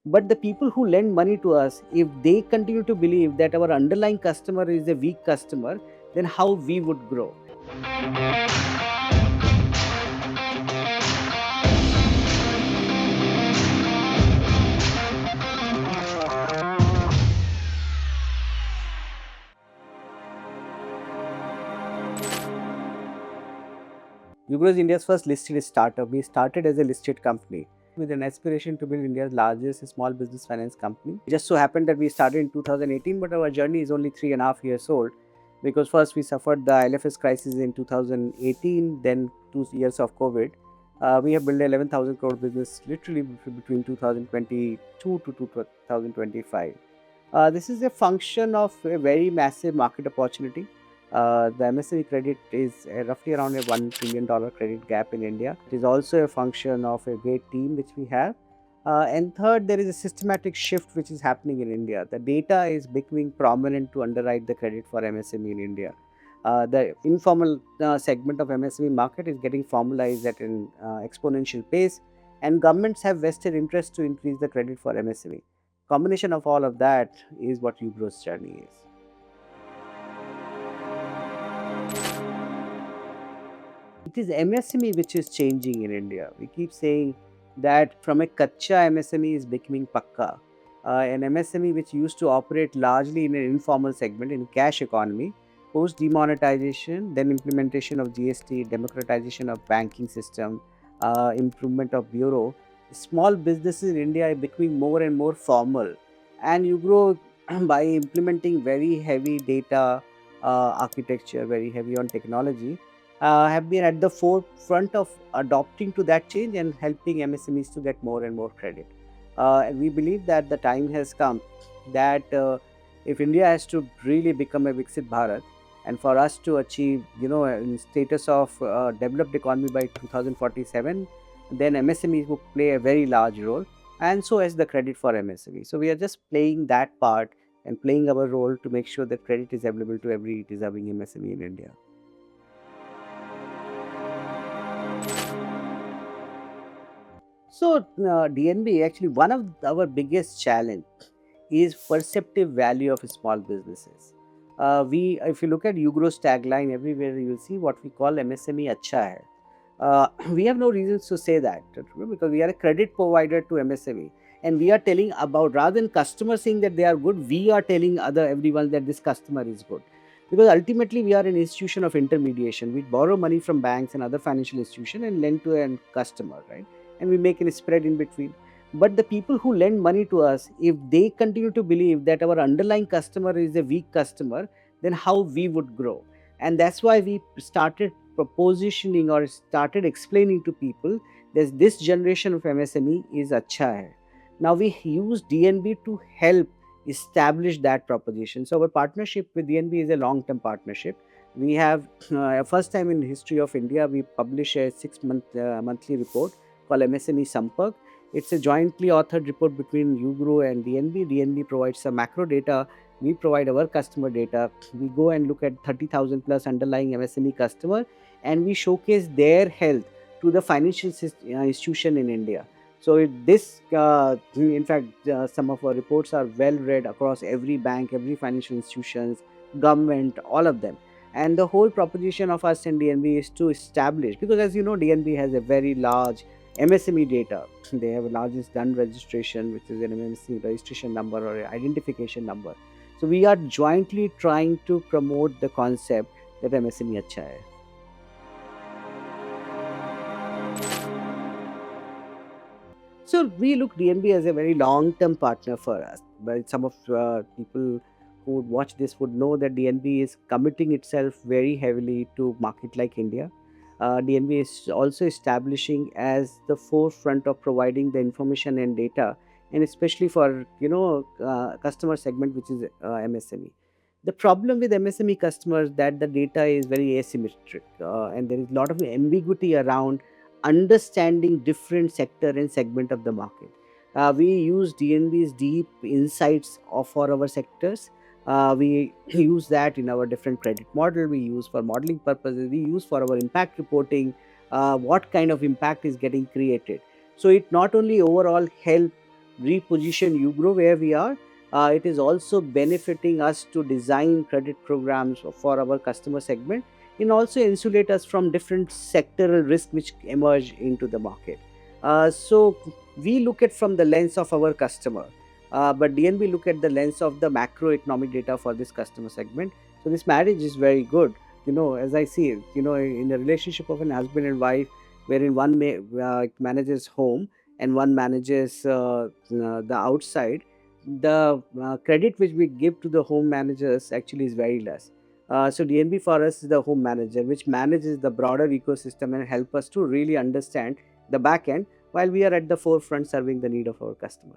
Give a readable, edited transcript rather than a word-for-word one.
But the people who lend money to us, if they continue to believe that our underlying customer is a weak customer, then how we would grow? UGRO is India's first listed startup. We started as a listed company with an aspiration to build India's largest small business finance company. It just so happened that we started in 2018, but our journey is only 3.5 years old, because first we suffered the LFS crisis in 2018, then 2 years of COVID. We have built 11,000 crore business literally between 2022 to 2025. This is a function of a very massive market opportunity. The MSME credit is roughly around a $1 trillion credit gap in India. It is also a function of a great team which we have. And third, there is a systematic shift which is happening in India. The data is becoming prominent to underwrite the credit for MSME in India. The informal segment of MSME market is getting formalized at an exponential pace, and governments have vested interest to increase the credit for MSME. Combination of all of that is what UGRO's journey is. It is MSME which is changing in India. We keep saying that from a kacha MSME is becoming pakka. An MSME which used to operate largely in an informal segment in cash economy, post demonetization, then implementation of GST, democratization of banking system, improvement of bureau, small businesses in India are becoming more and more formal, and you grow by implementing very heavy data architecture, very heavy on technology, have been at the forefront of adopting to that change and helping MSMEs to get more and more credit. And we believe that the time has come that if India has to really become a Viksit Bharat, and for us to achieve, in status of developed economy by 2047, then MSMEs will play a very large role, and so as the credit for MSME. So we are just playing that part and playing our role to make sure that credit is available to every deserving MSME in India. So, DNB, actually, one of our biggest challenge is perceptive value of small businesses. If you look at UGRO's tagline everywhere, you will see what we call MSME Acha Hai. We have no reasons to say that, because we are a credit provider to MSME, and we are telling about, rather than customers saying that they are good, we are telling everyone that this customer is good. Because ultimately we are an institution of intermediation. We borrow money from banks and other financial institutions and lend to a customer, right? And we make a spread in between. But the people who lend money to us, if they continue to believe that our underlying customer is a weak customer, then how we would grow? And that's why we started propositioning or started explaining to people that this generation of MSME is acha hai. Now we use DNB to help establish that proposition. So our partnership with DNB is a long-term partnership. We have first time in history of India, we publish a 6-month monthly report called MSME Sampark. It's a jointly authored report between UGRO and DNB. DNB provides some macro data. We provide our customer data. We go and look at 30,000 plus underlying MSME customer, and we showcase their health to the financial institution in India. So in fact, some of our reports are well read across every bank, every financial institutions, government, all of them. And the whole proposition of us and DNB is to establish, because as you know, DNB has a very large MSME data. They have the largest Dun registration, which is an MSME registration number or identification number. So we are jointly trying to promote the concept that MSME acha hai. So we look DNB as a very long-term partner for us. But some of people who would watch this would know that DNB is committing itself very heavily to market like India. DNB is also establishing as the forefront of providing the information and data, and especially for customer segment which is MSME. The problem with MSME customers that the data is very asymmetric, and there is a lot of ambiguity around understanding different sector and segment of the market. We use DNB's deep insights for our sectors. We use that in our different credit model. We use for modeling purposes. We use for our impact reporting. What kind of impact is getting created? So it not only overall help reposition UGRO where we are, it is also benefiting us to design credit programs for our customer segment, and also insulate us from different sectoral risk which emerge into the market. So we look at from the lens of our customer, but DNB look at the lens of the macroeconomic data for this customer segment. So this marriage is very good. As I see it, in a relationship of an husband and wife, wherein one manages home and one manages the outside, the credit which we give to the home managers actually is very less. So DNB for us is the home manager, which manages the broader ecosystem and help us to really understand the back end while we are at the forefront serving the need of our customer.